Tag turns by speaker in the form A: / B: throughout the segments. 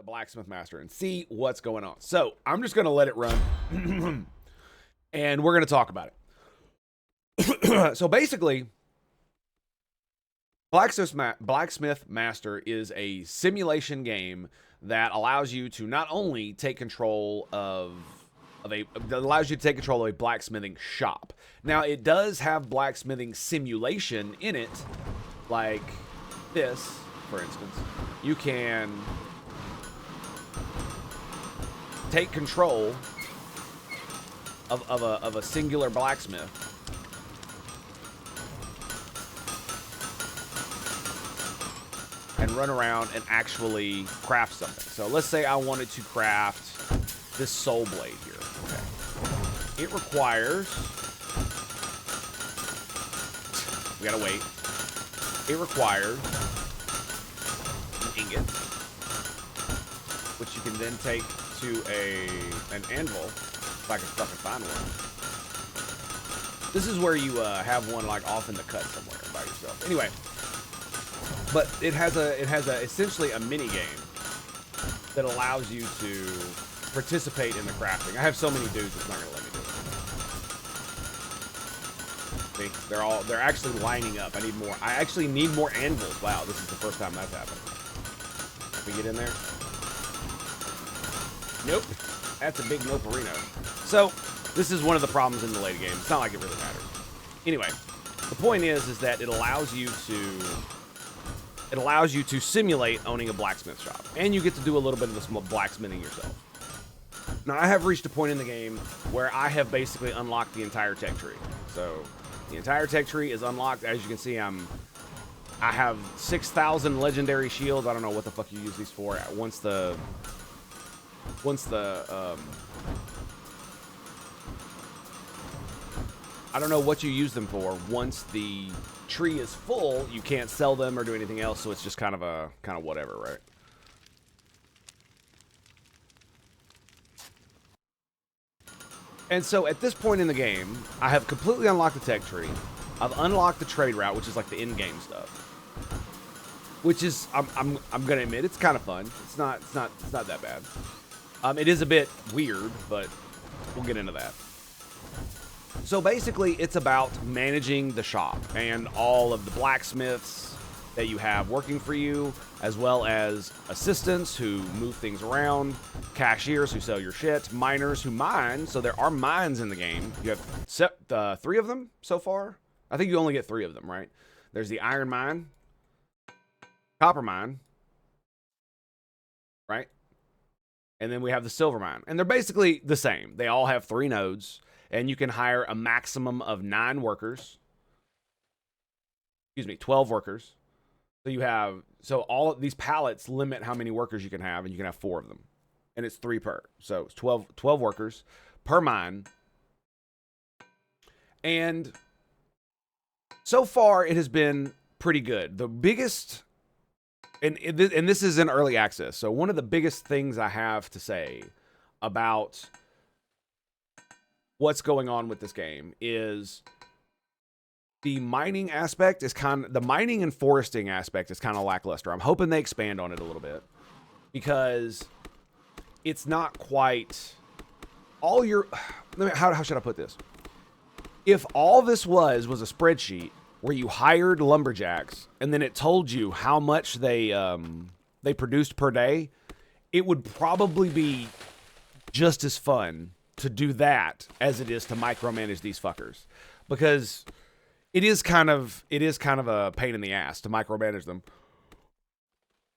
A: the Blacksmith Master and see what's going on. So I'm just going to let it run, and we're going to talk about it. So basically, Blacksmith Master is a simulation game that allows you to not only take control of a blacksmithing shop. Now, it does have blacksmithing simulation in it, like this, for instance. You can take control of a singular blacksmith and run around and actually craft something. So let's say I wanted to craft this soul blade here. Okay. It requires, we gotta wait. It requires an ingot, which you can then take to an anvil, if I can fucking find one. This is where you have one like off in the cut somewhere by yourself. Anyway, but it has essentially a mini game that allows you to participate in the crafting. I have so many dudes it's not gonna let me do it. See, they're actually lining up. I need more. I actually need more anvils. Wow, this is the first time that's happened. Can we get in there? Nope. That's a big noperino. So this is one of the problems in the late game. It's not like it really matters. Anyway, the point is that it allows you to simulate owning a blacksmith shop, and you get to do a little bit of this blacksmithing yourself. Now, I have reached a point in the game where I have basically unlocked the entire tech tree. So the entire tech tree is unlocked. As you can see, I have 6,000 legendary shields. I don't know what the fuck you use these for. I don't know what you use them for. Once the tree is full, you can't sell them or do anything else, so it's just kind of whatever, right? And so at this point in the game, I have completely unlocked the tech tree. I've unlocked the trade route, which is like the in-game stuff. Which is, I'm gonna admit, it's kind of fun. It's not that bad. It is a bit weird, but we'll get into that. So basically, it's about managing the shop and all of the blacksmiths that you have working for you, as well as assistants who move things around, cashiers who sell your shit, miners who mine. So there are mines in the game. You have 3 of them so far. I think you only get 3 of them, right? There's the iron mine, copper mine, right? And then we have the silver mine. And they're basically the same. They all have 3 nodes. And you can hire a maximum of 9 workers. Excuse me, 12 workers. So all of these pallets limit how many workers you can have, and you can have 4 of them. And it's 3 per. So it's 12 workers per mine. And so far, it has been pretty good. The biggest, and this is in early access. So one of the biggest things I have to say about what's going on with this game is the mining aspect is the mining and foresting aspect is kind of lackluster. I'm hoping they expand on it a little bit, because it's not quite all your, how should I put this? If all this was a spreadsheet where you hired lumberjacks and then it told you how much they produced per day, it would probably be just as fun to do that as it is to micromanage these fuckers, because it is kind of a pain in the ass to micromanage them.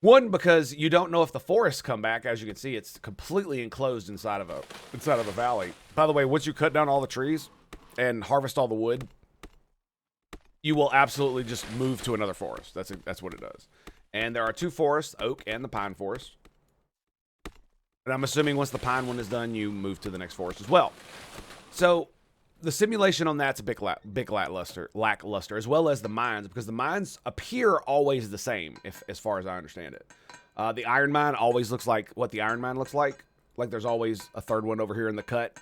A: One, because you don't know if the forests come back. As you can see, it's completely enclosed inside of a valley. By the way, once you cut down all the trees and harvest all the wood, you will absolutely just move to another forest. That's what it does. And there are 2 forests, oak and the pine forest. And I'm assuming once the pine one is done, you move to the next forest as well. So the simulation on that's a big lackluster, as well as the mines, because the mines appear always the same, as far as I understand it. The iron mine always looks like what the iron mine looks like. Like there's always a 3rd one over here in the cut.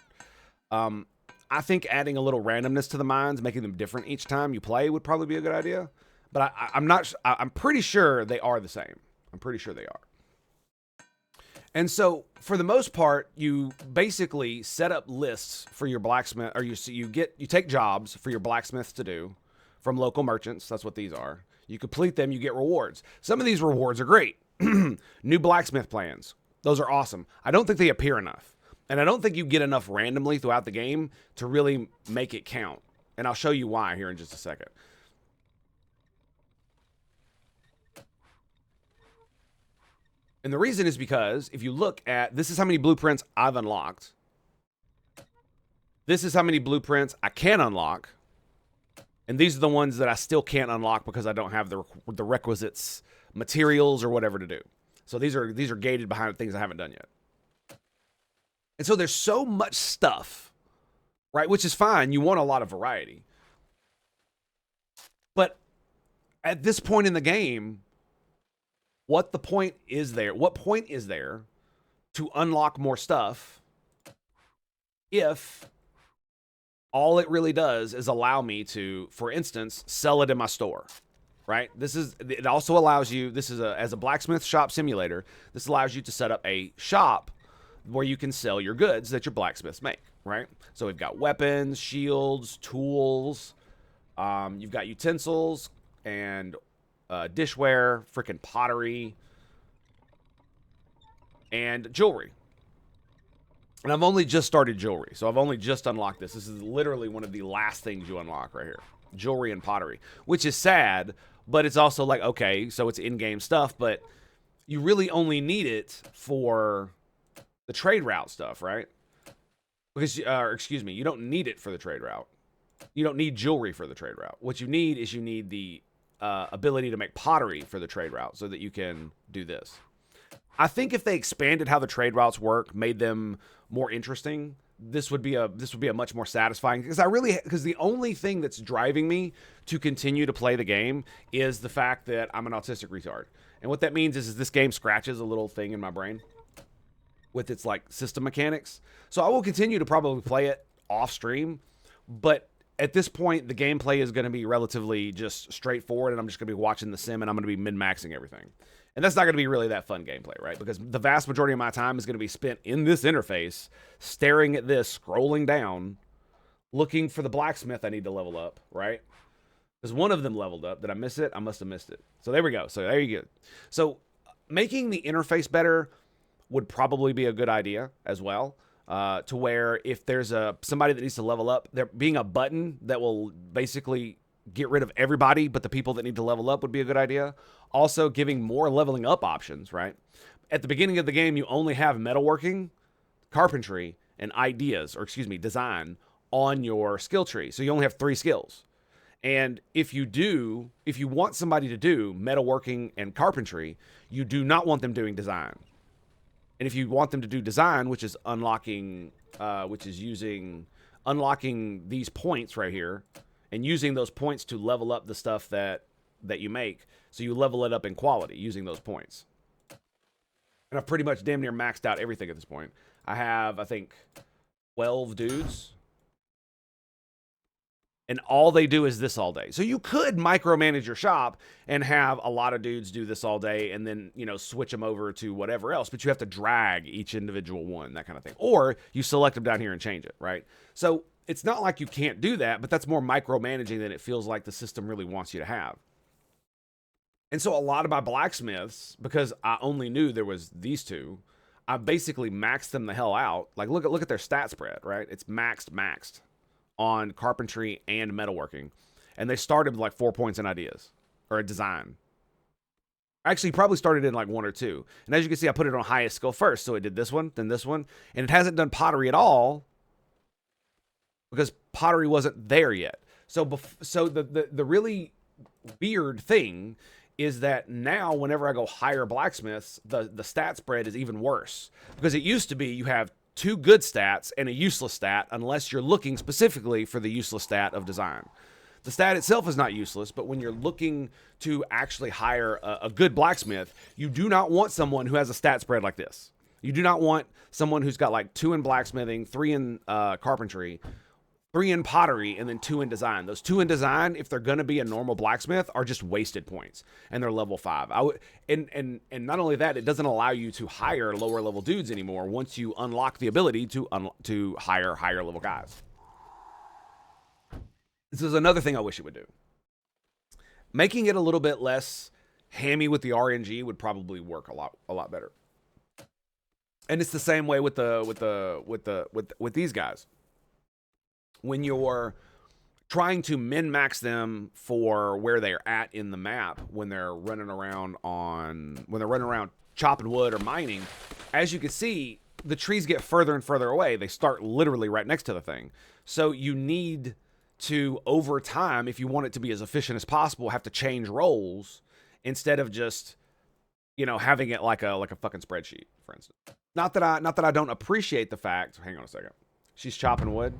A: I think adding a little randomness to the mines, making them different each time you play, would probably be a good idea. But I'm pretty sure they are the same. I'm pretty sure they are. And so, for the most part, you basically set up lists for your blacksmith, or you take jobs for your blacksmiths to do from local merchants. That's what these are. You complete them, you get rewards. Some of these rewards are great. New blacksmith plans. Those are awesome. I don't think they appear enough. And I don't think you get enough randomly throughout the game to really make it count. And I'll show you why here in just a second. And the reason is because if you look at, this is how many blueprints I've unlocked. This is how many blueprints I can unlock. And these are the ones that I still can't unlock because I don't have the requisites, materials, or whatever to do. So these are gated behind things I haven't done yet. And so there's so much stuff, right? Which is fine. You want a lot of variety. But at this point in the game, what point is there to unlock more stuff if all it really does is allow me to, for instance, sell it in my store, right? It also allows you, as a blacksmith shop simulator, this allows you to set up a shop where you can sell your goods that your blacksmiths make, right? So we've got weapons, shields, tools, you've got utensils and dishware, freaking pottery, and jewelry. And I've only just started jewelry, so I've only just unlocked this. This is literally one of the last things you unlock right here. Jewelry and pottery, which is sad, but it's also like, okay, so it's in-game stuff, but you really only need it for the trade route stuff, right? Because, excuse me, you don't need it for the trade route. You don't need jewelry for the trade route. What you need is the ability to make pottery for the trade route so that you can do this. I think if they expanded how the trade routes work, made them more interesting, this would be a much more satisfying, because the only thing that's driving me to continue to play the game is the fact that I'm an autistic retard. And what that means is this game scratches a little thing in my brain with its like system mechanics. So I will continue to probably play it off stream, but at this point, the gameplay is going to be relatively just straightforward, and I'm just going to be watching the sim, and I'm going to be min-maxing everything. And that's not going to be really that fun gameplay, right? Because the vast majority of my time is going to be spent in this interface, staring at this, scrolling down, looking for the blacksmith I need to level up, right? Because one of them leveled up. Did I miss it? I must have missed it. So there we go. So there you go. So making the interface better would probably be a good idea as well. To where if there's somebody that needs to level up, there being a button that will basically get rid of everybody but the people that need to level up would be a good idea. Also, giving more leveling up options, right? At the beginning of the game, you only have metalworking, carpentry, and design on your skill tree. So you only have 3 skills. And if you want somebody to do metalworking and carpentry, you do not want them doing design. And if you want them to do design, which is unlocking these points right here, and using those points to level up the stuff that you make, so you level it up in quality using those points. And I've pretty much damn near maxed out everything at this point. I have, I think, 12 dudes. And all they do is this all day. So you could micromanage your shop and have a lot of dudes do this all day and then, switch them over to whatever else. But you have to drag each individual one, that kind of thing. Or you select them down here and change it, right? So it's not like you can't do that, but that's more micromanaging than it feels like the system really wants you to have. And so a lot of my blacksmiths, because I only knew there was these two, I basically maxed them the hell out. Like, look at their stat spread, right? It's maxed on carpentry and metalworking. And they started with like 4 points in ideas or a design. Actually, probably started in like 1 or 2. And as you can see, I put it on highest skill first. So it did this one, then this one. And it hasn't done pottery at all because pottery wasn't there yet. So the really weird thing is that now whenever I go higher blacksmiths, the stat spread is even worse. Because it used to be you have 2 good stats and a useless stat unless you're looking specifically for the useless stat of design. The stat itself is not useless, but when you're looking to actually hire a good blacksmith, you do not want someone who has a stat spread like this. You do not want someone who's got like 2 in blacksmithing, 3 in carpentry, 3 in pottery, and then 2 in design. Those 2 in design, if they're going to be a normal blacksmith, are just wasted points, and they're level 5. And not only that, it doesn't allow you to hire lower level dudes anymore once you unlock the ability to hire higher level guys. This is another thing I wish it would do. Making it a little bit less hammy with the RNG would probably work a lot better. And it's the same way with these guys. When you're trying to min-max them for where they're at in the map, when they're running around chopping wood or mining, as you can see, the trees get further and further away. They start literally right next to the thing. So you need to, over time, if you want it to be as efficient as possible, have to change roles instead of just, having it like a fucking spreadsheet, for instance. Not that I don't appreciate the fact. Hang on a second. She's chopping wood.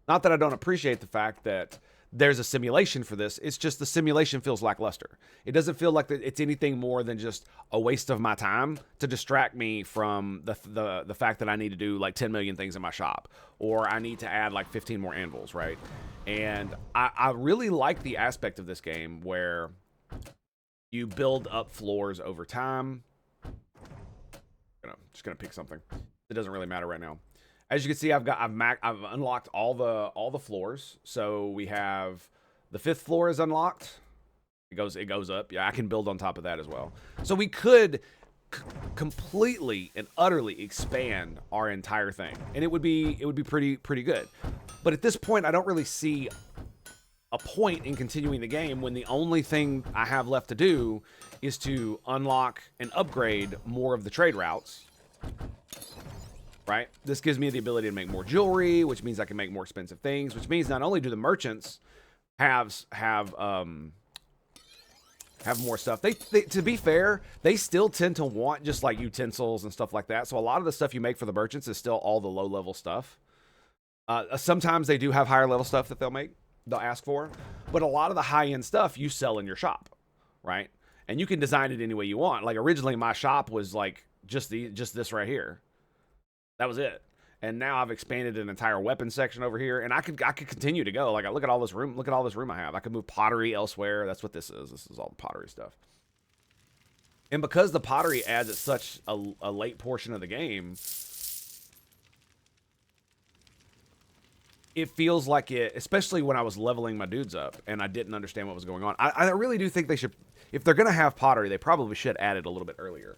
A: Not that I don't appreciate the fact that there's a simulation for this. It's just the simulation feels lackluster. It doesn't feel like it's anything more than just a waste of my time to distract me from the fact that I need to do like 10 million things in my shop, or I need to add like 15 more anvils, right? And I really like the aspect of this game where you build up floors over time. Just gonna pick something. It doesn't really matter right now. As you can see, I've unlocked all the floors. So we have the 5th floor is unlocked. It goes up. Yeah, I can build on top of that as well. So we could completely and utterly expand our entire thing, and it would be pretty good. But at this point, I don't really see a point in continuing the game when the only thing I have left to do is to unlock and upgrade more of the trade routes. Right? This gives me the ability to make more jewelry, which means I can make more expensive things, which means not only do the merchants have more stuff. They to be fair, they still tend to want just like utensils and stuff like that. So a lot of the stuff you make for the merchants is still all the low level stuff. Sometimes they do have higher level stuff that they'll ask for, but a lot of the high end stuff you sell in your shop, right? And you can design it any way you want. Like originally my shop was like just this right here. That was it. And now I've expanded an entire weapon section over here, and I could continue to go. Like, look at all this room. Look at all this room I have. I could move pottery elsewhere. That's what this is. This is all the pottery stuff. And because the pottery adds at such a late portion of the game, it feels like it, especially when I was leveling my dudes up and I didn't understand what was going on. I really do think they should, if they're going to have pottery, they probably should add it a little bit earlier.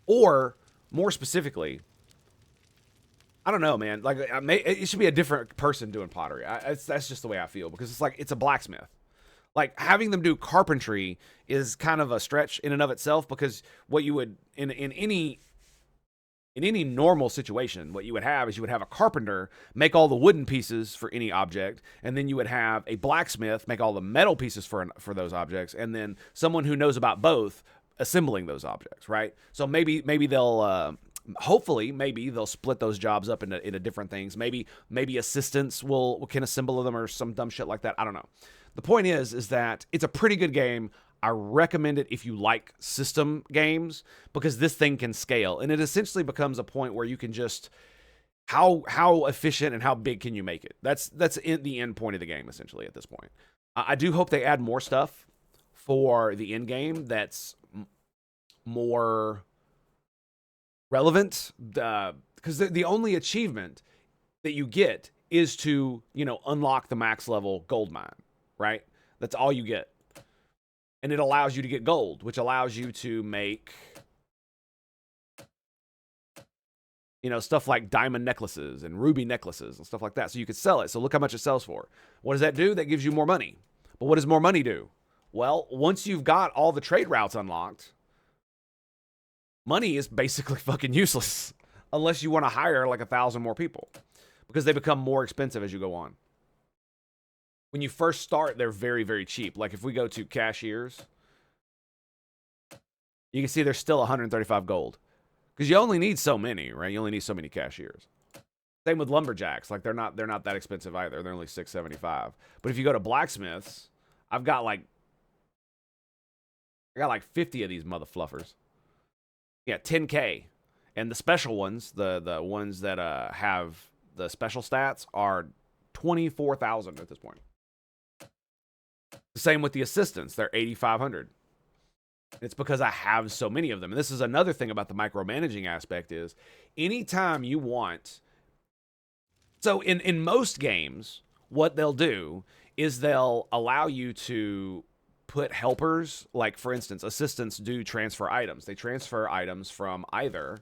A: Or, more specifically, I don't know, man. Like, it should be a different person doing pottery. That's just the way I feel, because it's like it's a blacksmith. Like, having them do carpentry is kind of a stretch in and of itself, because what you would in any normal situation, what you would have is you would have a carpenter make all the wooden pieces for any object, and then you would have a blacksmith make all the metal pieces for those objects, and then someone who knows about both assembling those objects, right? So maybe they'll hopefully maybe they'll split those jobs up into different things. Maybe assistants can assemble them or some dumb shit like that. I don't know. The point is that it's a pretty good game. I recommend it if you like system games, because this thing can scale, and it essentially becomes a point where you can just how efficient and how big can you make it. That's the end point of the game essentially at this point. I do hope they add more stuff for the end game that's more relevant, because the only achievement that you get is to, unlock the max level gold mine, right? That's all you get. And it allows you to get gold, which allows you to make, stuff like diamond necklaces and ruby necklaces and stuff like that. So you could sell it. So look how much it sells for. What does that do? That gives you more money. But what does more money do? Well, once you've got all the trade routes unlocked, money is basically fucking useless unless you want to hire like 1,000 more people, because they become more expensive as you go on. When you first start, they're very, very cheap. Like if we go to cashiers, you can see there's still 135 gold, because you only need so many, right? You only need so many cashiers. Same with lumberjacks. Like they're not that expensive either. They're only $675. But if you go to blacksmiths, I got like 50 of these mother fluffers. Yeah, 10K. And the special ones, the ones that have the special stats, are 24,000 at this point. The same with the assistants. They're 8,500. It's because I have so many of them. And this is another thing about the micromanaging aspect is anytime you want... So in most games, what they'll do is they'll allow you to put helpers, like, for instance, assistants do transfer items. They transfer items from either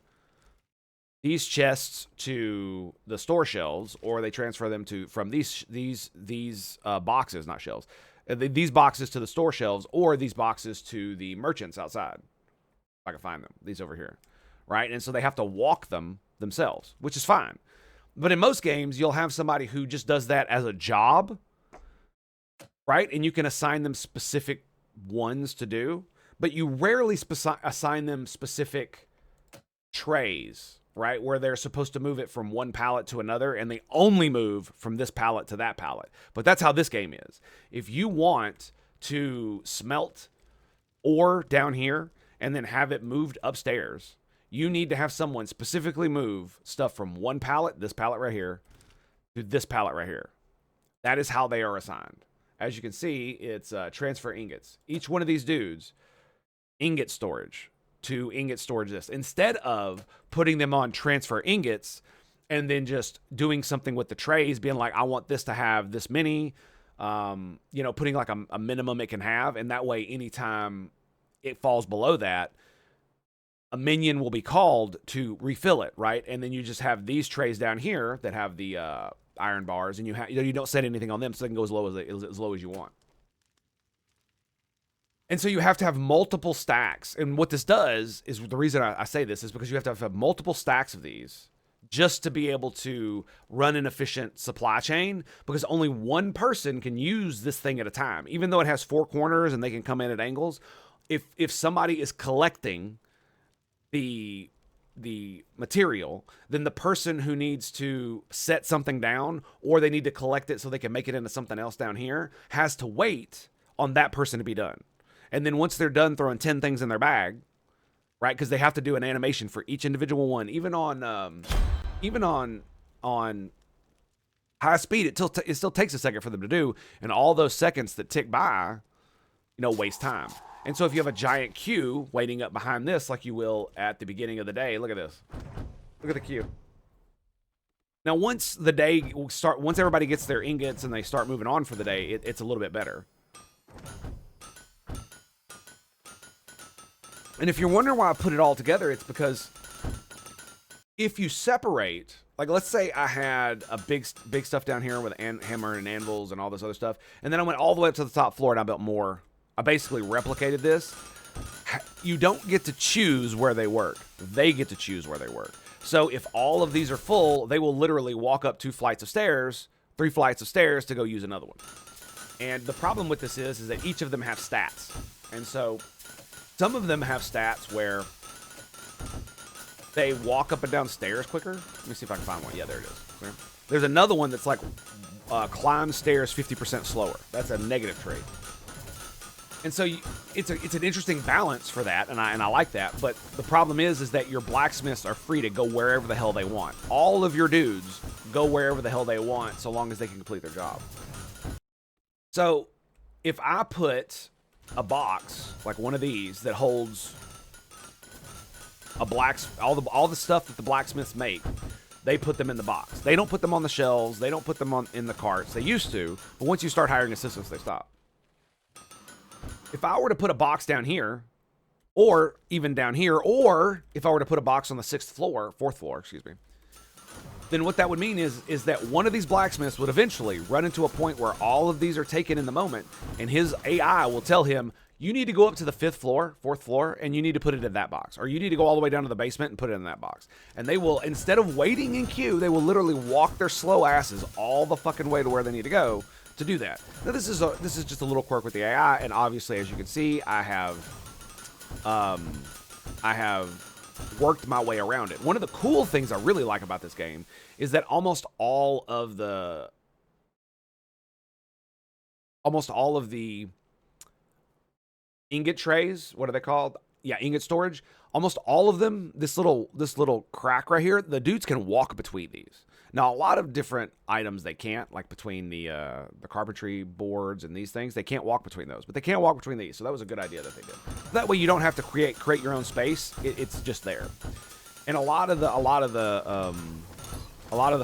A: these chests to the store shelves, or they transfer them from these boxes, not shelves, these boxes to the store shelves, or these boxes to the merchants outside. If I can find them, these over here, right? And so they have to walk them themselves, which is fine. But in most games, you'll have somebody who just does that as a job, right? And you can assign them specific ones to do, but you rarely assign them specific trays, right? Where they're supposed to move it from one pallet to another, and they only move from this pallet to that pallet. But that's how this game is. If you want to smelt ore down here and then have it moved upstairs, you need to have someone specifically move stuff from one pallet, this pallet right here, to this pallet right here. That is how they are assigned. As you can see, it's transfer ingots. Each one of these dudes, ingot storage to ingot storage this. Instead of putting them on transfer ingots and then just doing something with the trays, being like, I want this to have this many, putting like a minimum it can have. And that way, anytime it falls below that, a minion will be called to refill it, right? And then you just have these trays down here that have the iron bars, and you don't set anything on them, so they can go as low as you want. And so you have to have multiple stacks. And what this does is, the reason I say this is because you have to have multiple stacks of these just to be able to run an efficient supply chain, because only one person can use this thing at a time. Even though it has 4 corners and they can come in at angles, if somebody is collecting the material, then the person who needs to set something down, or they need to collect it so they can make it into something else down here, has to wait on that person to be done. And then once they're done throwing 10 things in their bag, right? Because they have to do an animation for each individual one. Even on high speed, it still takes a second for them to do, and all those seconds that tick by, waste time. And so if you have a giant queue waiting up behind this, like you will at the beginning of the day, look at this. Look at the queue. Now, once everybody gets their ingots and they start moving on for the day, it's a little bit better. And if you're wondering why I put it all together, it's because if you separate, like, let's say I had a big stuff down here with hammer and anvils and all this other stuff, and then I went all the way up to the top floor and I built more. I basically replicated this. You don't get to choose where they work. They get to choose where they work. So if all of these are full, they will literally walk up 2 flights of stairs, 3 flights of stairs to go use another one. And the problem with this is that each of them have stats. And so some of them have stats where they walk up and down stairs quicker. Let me see if I can find one. Yeah, there it is. There's another one that's like climb stairs 50% slower. That's a negative trait. And so it's an interesting balance for that, and I like that. But the problem is that your blacksmiths are free to go wherever the hell they want. All of your dudes go wherever the hell they want, so long as they can complete their job. So if I put a box like one of these that holds all the stuff that the blacksmiths make, they put them in the box. They don't put them on the shelves. They don't put them in the carts. They used to, but once you start hiring assistants, they stop. If I were to put a box down here, or even down here, or if I were to put a box on the 4th floor, excuse me, then what that would mean is that one of these blacksmiths would eventually run into a point where all of these are taken in the moment, and his AI will tell him, you need to go up to the 4th floor, and you need to put it in that box. Or you need to go all the way down to the basement and put it in that box. And they will, instead of waiting in queue, they will literally walk their slow asses all the fucking way to where they need to go to do that. Now, this is just a little quirk with the AI, and obviously, as you can see, I have worked my way around it. One of the cool things I really like about this game is that almost all of the ingot trays, what are they called? Yeah, ingot storage. almost all of them, this little crack right here, the dudes can walk between these. Now, a lot of different items they can't, like between the carpentry boards and these things, they can't walk between those, but they can't walk between these. So that was a good idea that they did. That way, you don't have to create your own space. It's just there. And a lot of the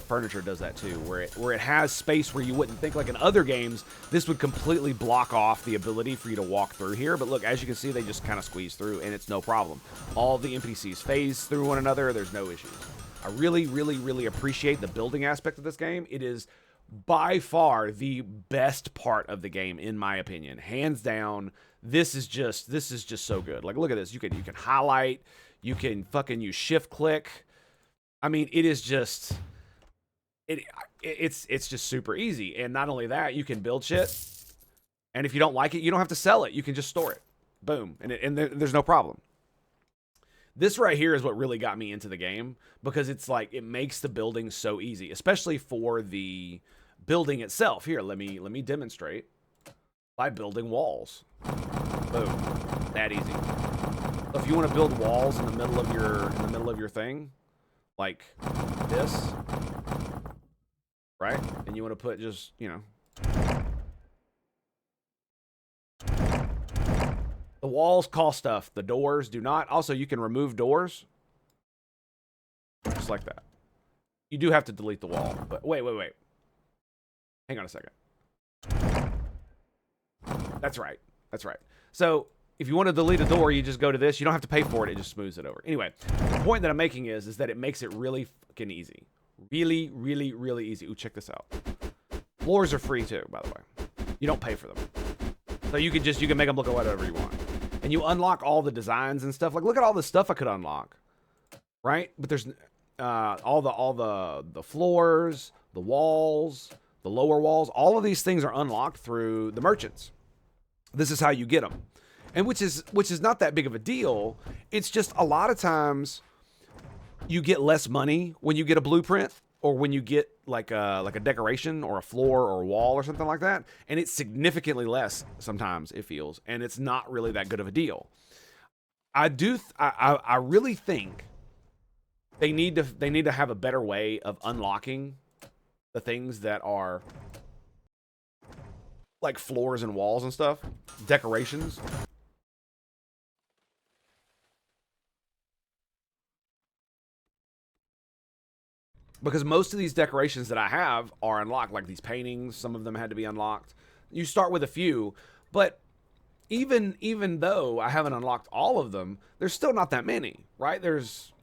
A: furniture does that too, where it has space where you wouldn't think. Like in other games, this would completely block off the ability for you to walk through here. But look, as you can see, they just kind of squeeze through, and it's no problem. All the NPCs phase through one another. There's no issues. I really, really, really appreciate the building aspect of this game. It is by far the best part of the game, in my opinion, hands down. This is just so good. Like, look at this. You can highlight. You can fucking use shift click. I mean, it is just it's just super easy. And not only that, you can build shit. And if you don't like it, you don't have to sell it. You can just store it. Boom. And there's no problem. This right here is what really got me into the game, because it's like it makes the building so easy, especially for the building itself. Here, let me demonstrate by building walls. Boom. That easy. So if you want to build walls in the middle of your thing, like this, right? And you want to put just, you know, the walls cost stuff. The doors do not. Also, you can remove doors. Just like that. You do have to delete the wall. But wait. Hang on a second. That's right. So, if you want to delete a door, you just go to this. You don't have to pay for it. It just smooths it over. Anyway, the point that I'm making is that it makes it really fucking easy. Really, really, really easy. Ooh, check this out. Floors are free too, by the way. You don't pay for them. So you can make them look at whatever you want. And you unlock all the designs and stuff. Like, look at all the stuff I could unlock. Right? But there's all the floors, the walls, the lower walls. All of these things are unlocked through the merchants. This is how you get them. And which is not that big of a deal. It's just a lot of times you get less money when you get a blueprint, or when you get like a decoration or a floor or a wall or something like that, and it's significantly less sometimes, it feels, and it's not really that good of a deal. I really think they need to have a better way of unlocking the things that are like floors and walls and stuff, decorations. Because most of these decorations that I have are unlocked, like these paintings. Some of them had to be unlocked. You start with a few, but even though I haven't unlocked all of them, there's still not that many, right? There's,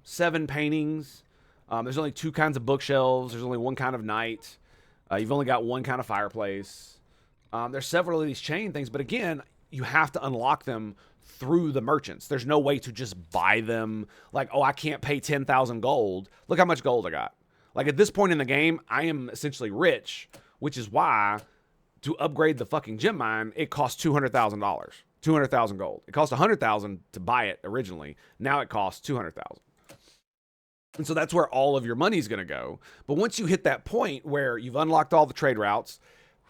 A: 7 paintings. There's only 2 kinds of bookshelves. There's only 1 kind of knight. You've only got 1 kind of fireplace. There's several of these chain things, but again, you have to unlock them through the merchants. There's no way to just buy them. Like, oh, I can't pay 10,000 gold. Look how much gold I got. Like, at this point in the game, I am essentially rich, which is why to upgrade the fucking gem mine, it costs $200,000. 200,000 gold. It cost 100,000 to buy it originally. Now it costs 200,000. And so that's where all of your money's going to go. But once you hit that point where you've unlocked all the trade routes,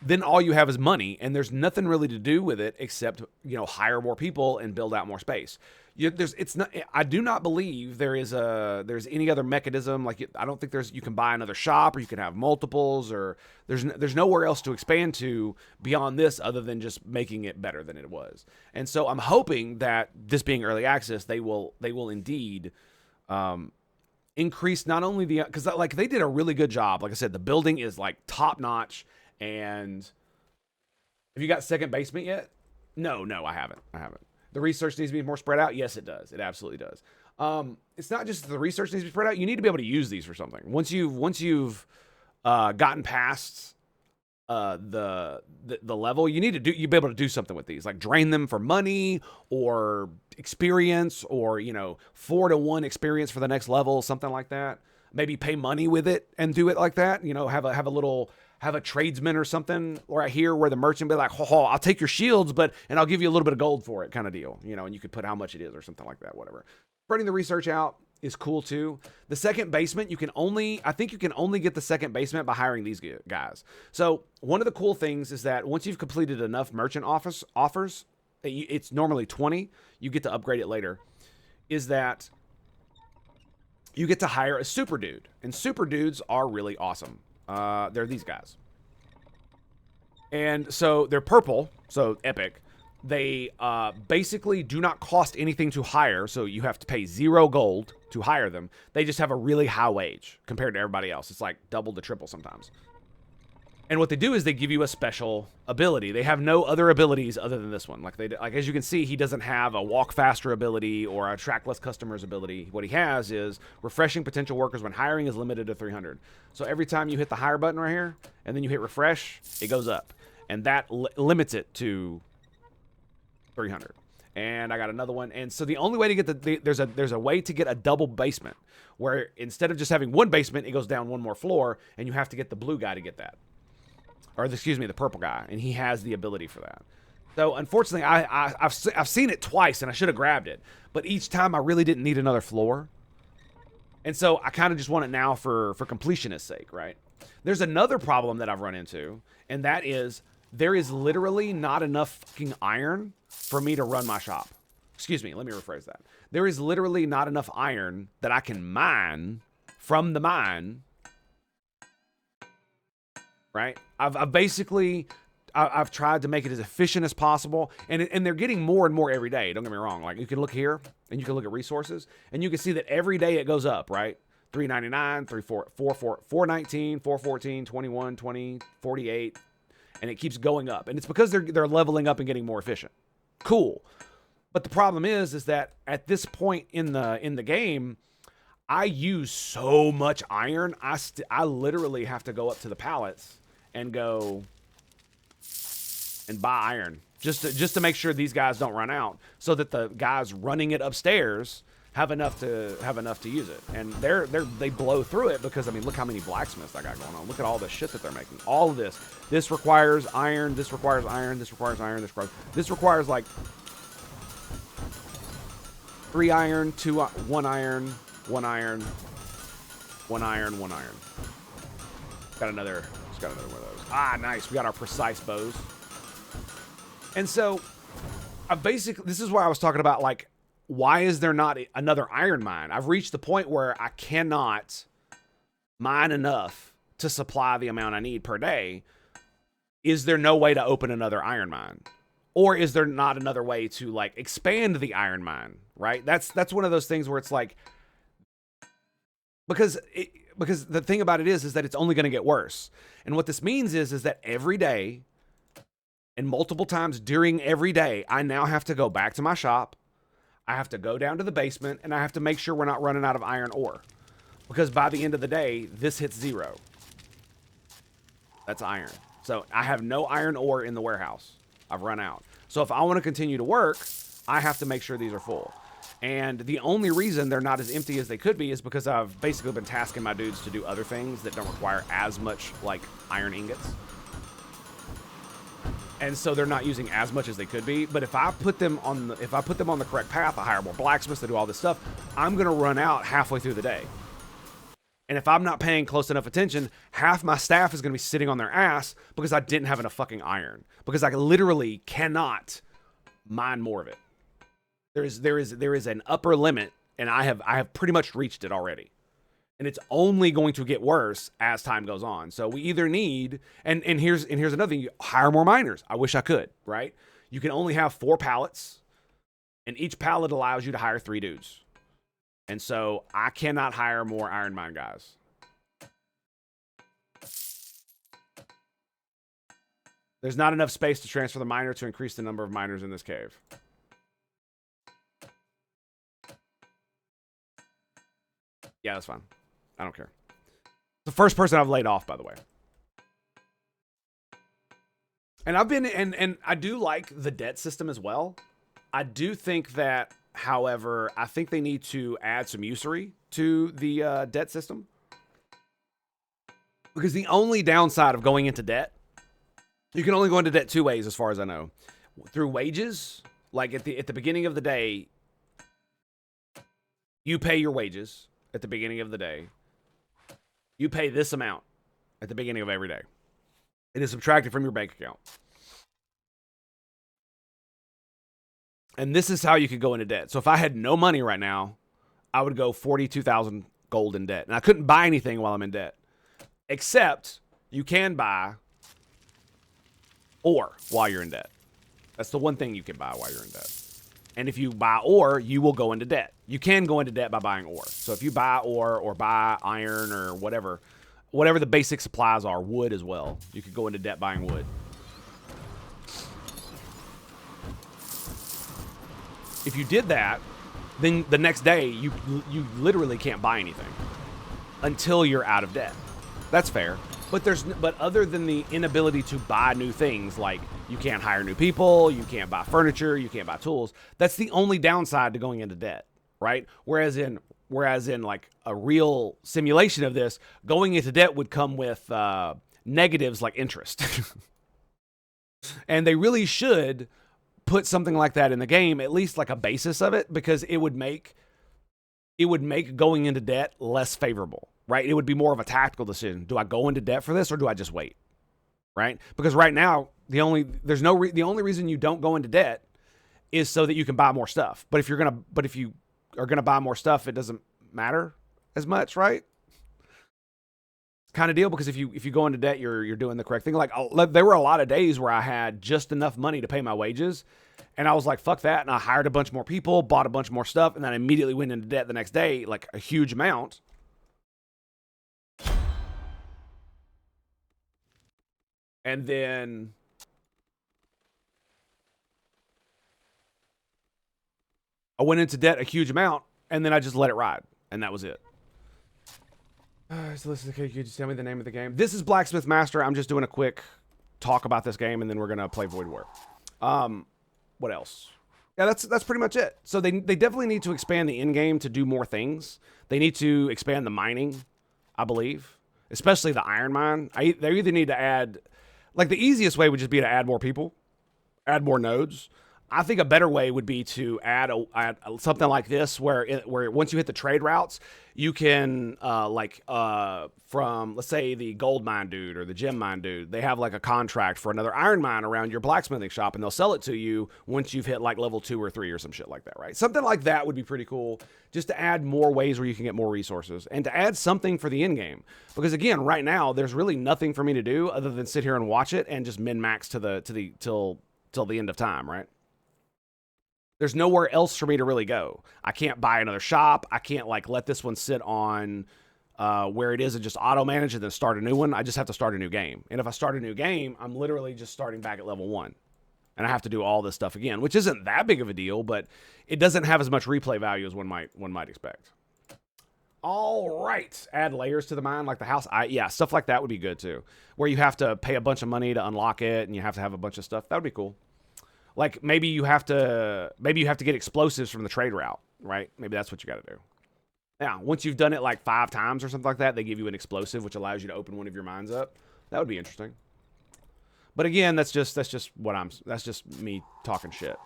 A: then all you have is money, and there's nothing really to do with it except, hire more people and build out more space. I do not believe there's any other mechanism. Like, I don't think you can buy another shop, or you can have multiples, or there's nowhere else to expand to beyond this other than just making it better than it was. And so I'm hoping that this being early access, they will indeed, increase not only because like they did a really good job. Like I said, the building is like top notch. And have you got second basement yet? No, I haven't. The research needs to be more spread out. Yes, it does. It absolutely does. It's not just the research needs to be spread out. You need to be able to use these for something. Once you've gotten past the level, you be able to do something with these, like drain them for money or experience, or 4-to-1 experience for the next level, something like that. Maybe pay money with it and do it like that. Have a tradesman or something right here where the merchant be like, I'll take your shields, and I'll give you a little bit of gold for it, kind of deal, and you could put how much it is or something like that, whatever. Spreading the research out is cool too. The second basement, I think you can only get the second basement by hiring these guys. So one of the cool things is that once you've completed enough merchant offers, it's normally 20. You get to upgrade it later. is that you get to hire a super dude. And super dudes are really awesome. They're these guys. And so they're purple, so epic. They basically do not cost anything to hire, so you have to pay 0 gold to hire them. They just have a really high wage compared to everybody else. It's like double to triple sometimes. And what they do is they give you a special ability. They have no other abilities other than this one. Like as you can see, he doesn't have a walk faster ability or a track less customers ability. What he has is refreshing potential workers when hiring is limited to 300. So every time you hit the hire button right here, and then you hit refresh, it goes up. And that limits it to 300. And I got another one. And so the only way to get there's a way to get a double basement where instead of just having one basement, it goes down one more floor, and you have to get the blue guy to get that. Or excuse me, the purple guy, and he has the ability for that. So unfortunately, I've seen it twice, and I should have grabbed it, but each time I really didn't need another floor, and so I kind of just want it now for completionist's sake, right? There's another problem that I've run into, and that is there is literally not enough fucking iron for me to run my shop. Excuse me, let me rephrase that. There is literally not enough iron that I can mine from the mine. Right? I've basically tried to make it as efficient as possible, and they're getting more and more every day. Don't get me wrong. Like you can look here, and you can look at resources, and you can see that every day it goes up, right? 399, 419, 414, 21, 20, 48, and it keeps going up. And it's because they're leveling up and getting more efficient. Cool. But the problem is that at this point in the game, I use so much iron. I literally have to go up to the pallets and go and buy iron just to make sure these guys don't run out, so that the guys running it upstairs have enough to use it. And they blow through it because I mean, look how many blacksmiths I got going on. Look at all the shit that they're making. All of this. This requires iron. This requires iron. This requires iron. This requires like 3 iron, 1 iron, 1 iron, 1 iron, 1 iron. Got another one of those. Ah, nice. We got our precise bows. And so, this is why I was talking about, like, why is there not another iron mine? I've reached the point where I cannot mine enough to supply the amount I need per day. Is there no way to open another iron mine? Or is there not another way to, like, expand the iron mine, right? That's one of those things where it's like, because the thing about it is that it's only going to get worse. And what this means is that every day and multiple times during every day, I now have to go back to my shop. I have to go down to the basement, and I have to make sure we're not running out of iron ore. Because by the end of the day, this hits 0. That's iron. So I have no iron ore in the warehouse. I've run out. So if I want to continue to work, I have to make sure these are full. And the only reason they're not as empty as they could be is because I've basically been tasking my dudes to do other things that don't require as much, like, iron ingots. And so they're not using as much as they could be. But if I put them on the correct path, I hire more blacksmiths to do all this stuff, I'm going to run out halfway through the day. And if I'm not paying close enough attention, half my staff is going to be sitting on their ass because I didn't have enough fucking iron. Because I literally cannot mine more of it. There is an upper limit, and I have pretty much reached it already. And it's only going to get worse as time goes on. So we either need, and here's another thing, you hire more miners. I wish I could, right? You can only have 4 pallets, and each pallet allows you to hire 3 dudes. And so I cannot hire more iron mine guys. There's not enough space to transfer the miner to increase the number of miners in this cave. Yeah, that's fine. I don't care. The first person I've laid off, by the way. And I do like the debt system as well. I do think that, however, I think they need to add some usury to the debt system. Because the only downside of going into debt, you can only go into debt 2 ways as far as I know. Through wages, like at the beginning of the day, you pay your wages at the beginning of the day. You pay this amount at the beginning of every day. It is subtracted from your bank account. And this is how you could go into debt. So if I had no money right now, I would go 42,000 gold in debt. And I couldn't buy anything while I'm in debt. Except you can buy ore while you're in debt. That's the one thing you can buy while you're in debt. And if you buy ore, you will go into debt. You can go into debt by buying ore. So if you buy ore or buy iron or whatever the basic supplies are, wood as well, you could go into debt buying wood. If you did that, then the next day you literally can't buy anything until you're out of debt. That's fair. But other than the inability to buy new things, like you can't hire new people, you can't buy furniture, you can't buy tools. That's the only downside to going into debt, right? Whereas in like a real simulation of this, going into debt would come with negatives like interest. And they really should put something like that in the game, at least like a basis of it, because it would make going into debt less favorable. Right? It would be more of a tactical decision. Do I go into debt for this or do I just wait? Right? Because right now, the only reason you don't go into debt is so that you can buy more stuff. But if you are gonna buy more stuff, it doesn't matter as much, right? Kind of deal, because if you go into debt, you're doing the correct thing. Like there were a lot of days where I had just enough money to pay my wages, and I was like, fuck that, and I hired a bunch more people, bought a bunch more stuff, and then I immediately went into debt the next day, like a huge amount. And then I went into debt a huge amount, and then I just let it ride, and that was it. So listen, can you just tell me the name of the game? This is Blacksmith Master. I'm just doing a quick talk about this game, and then we're gonna play Void War. What else? Yeah, that's pretty much it. So they definitely need to expand the in-game to do more things. They need to expand the mining, I believe, especially the iron mine. They either need to add. Like, the easiest way would just be to add more people, add more nodes. I think a better way would be to add something like this, where once you hit the trade routes, you can from, let's say, the gold mine dude or the gem mine dude, they have like a contract for another iron mine around your blacksmithing shop, and they'll sell it to you once you've hit like level 2 or 3 or some shit like that, right? Something like that would be pretty cool, just to add more ways where you can get more resources and to add something for the in game. Because again, right now there's really nothing for me to do other than sit here and watch it and just min max till the end of time, right? There's nowhere else for me to really go. I can't buy another shop. I can't like let this one sit on where it is and just auto manage and then start a new one. I just have to start a new game. And if I start a new game, I'm literally just starting back at level 1. And I have to do all this stuff again, which isn't that big of a deal, but it doesn't have as much replay value as one might expect. All right. Add layers to the mine, like the house. Yeah, stuff like that would be good too. Where you have to pay a bunch of money to unlock it and you have to have a bunch of stuff. That would be cool. Like maybe you have to get explosives from the trade route, right? Maybe that's what you got to do. Now, once you've done it like 5 times or something like that, they give you an explosive, which allows you to open one of your mines up. That would be interesting. But again, that's just me talking shit.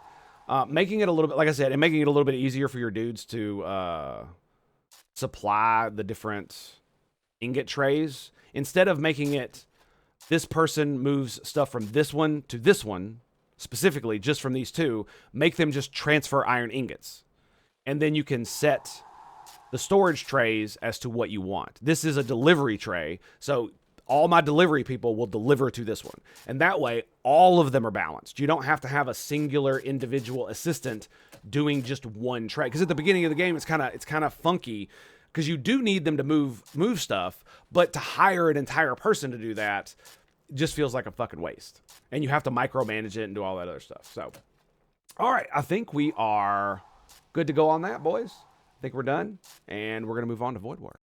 A: Making it a little bit, like I said, and making it a little bit easier for your dudes to supply the different ingot trays. Instead of making it, this person moves stuff from this one to this one, specifically just from these two, make them just transfer iron ingots. And then you can set the storage trays as to what you want. This is a delivery tray, so all my delivery people will deliver to this one. And that way, all of them are balanced. You don't have to have a singular individual assistant doing just one tray. Because at the beginning of the game, it's kind of funky, because you do need them to move stuff, but to hire an entire person to do that just feels like a fucking waste. And you have to micromanage it and do all that other stuff. So, all right, I think we are good to go on that, boys. I think we're done, and we're going to move on to Void War.